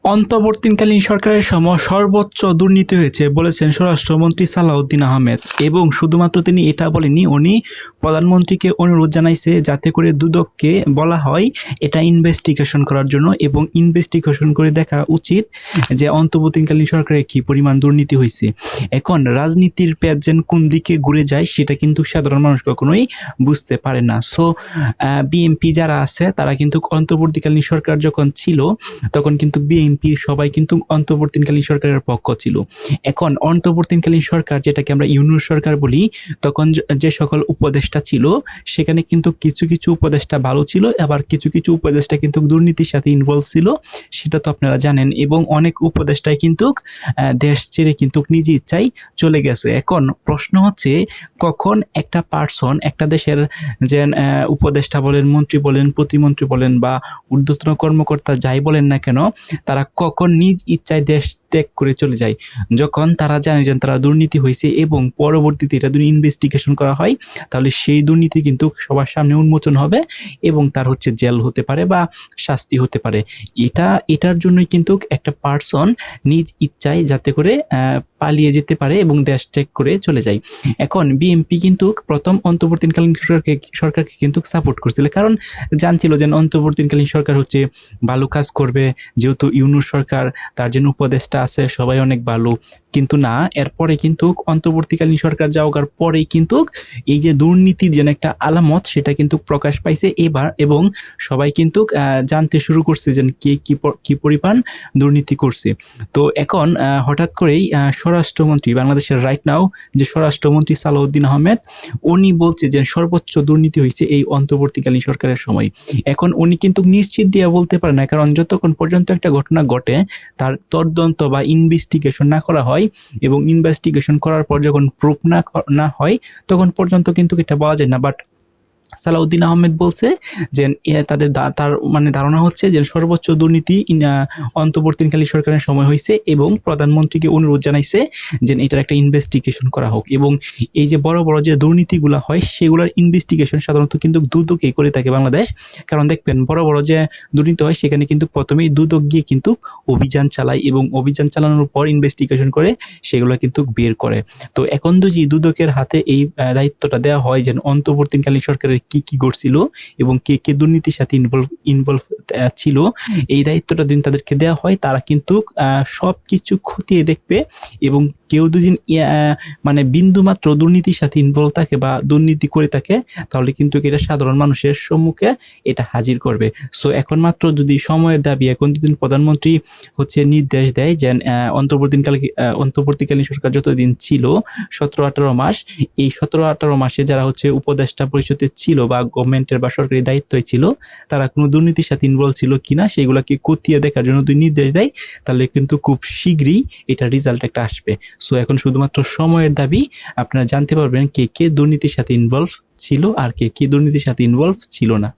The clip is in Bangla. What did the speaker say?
অন্তর্বর্তীকালীন সরকারের সময় সর্বোচ্চ দুর্নীতি হয়েছে বলেছেন স্বরাষ্ট্রমন্ত্রী সালাউদ্দিন আহমেদ। এবং শুধুমাত্র তিনি এটা বলেনি, উনি প্রধানমন্ত্রীকে অনুরোধ জানাইছে যাতে করে দুদককে বলা হয় এটা ইনভেস্টিগেশন করার জন্য, এবং ইনভেস্টিগেশন করে দেখা উচিত যে অন্তর্বর্তীকালীন সরকারের কি পরিমাণ দুর্নীতি হয়েছে। এখন রাজনীতির প্যাজেন কোন দিকে ঘুরে যায় সেটা কিন্তু সাধারণ মানুষ কখনোই বুঝতে পারে না। সো বিএনপি যারা আছে তারা কিন্তু অন্তর্বর্তীকালীন সরকার যখন ছিল তখন কিন্তু বিএনপির সবাই কিন্তু অন্তর্বর্তীকালীন সরকারের পক্ষ ছিল। এখন অন্তর্বর্তীকালীন সরকার, যেটাকে আমরা ইউনূস সরকার বলি, তখন যে সকল উপদেষ্টা ছিল সেখানে কিন্তু কিছু কিছু উপদেষ্টা ভালো ছিল, আবার কিছু কিছু উপদেষ্টা কিন্তু দুর্নীতির সাথে ইনভলভ ছিল, সেটা তো আপনারা জানেন। এবং অনেক উপদেষ্টাই কিন্তু দেশ ছেড়ে কিন্তু নিজ ইচ্ছায় চলে গেছে। এখন প্রশ্ন হচ্ছে, কখন একটা পার্সন, একটা দেশের যে উপদেষ্টা বলেন, মন্ত্রী বলেন, প্রতিমন্ত্রী বলেন বা ঊর্ধ্বতন কর্মকর্তা যাই বলেন না কেন, তারা কখন নিজ ইচ্ছায় দেশ ত্যাগ করে চলে যায়? যখন তারা জানে যে তারা দুর্নীতি হয়েছে এবং পরবর্তীতে এটা যদি ইনভেস্টিগেশন করা হয় তাহলে সেই দুর্নীতি কিন্তু সবার সামনে উন্মোচন হবে এবং তার হচ্ছে জেল হতে পারে বা শাস্তি হতে পারে। এটার জন্যই কিন্তু একটা পার্সন নিজ ইচ্ছায় যাতে করে পালিয়ে যেতে পারে এবং দেশ ত্যাগ করে চলে যায়। এখন বিএনপি কিন্তু প্রথম অন্তর্বর্তীকালীন সরকারকে কিন্তু সাপোর্ট করছিল, কারণ জানছিল যে অন্তর্বর্তীকালীন সরকার হচ্ছে ভালো কাজ করবে, যেহেতু ইউনূস সরকার, তার যে উপদেষ্টা আছে সবাই অনেক ভালো। কিন্তু না, এরপরে কিন্তু অন্তর্বর্তীকালীন সরকার যাওয়ার পরেই কিন্তু এই যে দুর্নীতির যেন একটা আলামত সেটা কিন্তু প্রকাশ পাইছে এবার, এবং সবাই কিন্তু জানতে শুরু করছে যে কে কি পরিমাণ দুর্নীতি করছে। তো এখন হঠাৎ করেই স্বরাষ্ট্রমন্ত্রী, বাংলাদেশের রাইট নাও যে স্বরাষ্ট্রমন্ত্রী সালাউদ্দিন আহমেদ, উনি বলছে যে সর্বোচ্চ দুর্নীতি হয়েছে এই অন্তর্বর্তীকালীন সরকারের সময়। এখন উনি কিন্তু নিশ্চিত দিয়ে বলতে পারে না, কারণ যতক্ষণ পর্যন্ত একটা ঘটনা ঘটে তার তদন্ত বা ইনভেস্টিগেশন না করা হয়, এবং ইনভেস্টিগেশন করার পর যখন প্রুফ না হয় তখন পর্যন্ত কিন্তু এটা বলা যায় না। বাট সালাউদ্দিন আহমেদ বলছে যে তার মানে ধারণা হচ্ছে যে সর্বোচ্চ দুর্নীতি অন্তর্বর্তীকালীন সরকারের সময় হয়েছে, এবং প্রধানমন্ত্রীকে অনুরোধ জানাইছে যে এটার একটা ইনভেস্টিগেশন করা হোক। এবং এই যে বড় বড় যে দুর্নীতিগুলো হয় সেগুলোর ইনভেস্টিগেশন সাধারণত কিন্তু দুদকই করে থাকে বাংলাদেশ। কারণ দেখবেন বড় বড় যে দুর্নীতি হয় সেখানে কিন্তু প্রথমেই দুদক গিয়ে কিন্তু অভিযান চালায়, এবং অভিযান চালানোর পর ইনভেস্টিগেশন করে সেগুলো কিন্তু বের করে। তো এখন যদি দুদকের হাতে এই দায়িত্বটা দেওয়া হয় যে অন্তর্বর্তীকালীন সরকারের কি কি ঘটছিল এবং কে কে দুর্নীতির সাথে ইনভলভ ছিল, এই দায়িত্বটা যদি তাদেরকে দেওয়া হয় তারা কিন্তু সবকিছু খতিয়ে দেখবে, এবং কেউ দুদিন মানে বিন্দু মাত্র দুর্নীতির সাথে ইনভলভ থাকে বা দুর্নীতি করে থাকে তাহলে কিন্তু এটা সাধারণ মানুষের সম্মুখে এটা হাজির করবে। সো এখন মাত্র যদি সময়ের দাবি, এখন যদি প্রধানমন্ত্রী হচ্ছে নির্দেশ দেয় যে অন্তর্বর্তীকালীন সরকার যতদিন ছিল 17-18 মাস, এই 17-18 মাসে যারা হচ্ছে উপদেষ্টা পরিষদে ছিল বা গভর্নমেন্টের বা সরকারি দায়িত্বে ছিল তারা কোনো দুর্নীতির সাথে ইনভলভ ছিল কিনা সেগুলোকে খতিয়ে দেখার জন্য যদি নির্দেশ দেয় তাহলে কিন্তু খুব শীঘ্রই এটা রেজাল্ট একটা আসবে। সো এখন শুধুমাত্র সময়ের দাবি, আপনারা জানতে পারবেন কে কে দুর্নীতির সাথে ইনভলভ ছিল আর কে কে দুর্নীতির সাথে ইনভলভ ছিল না।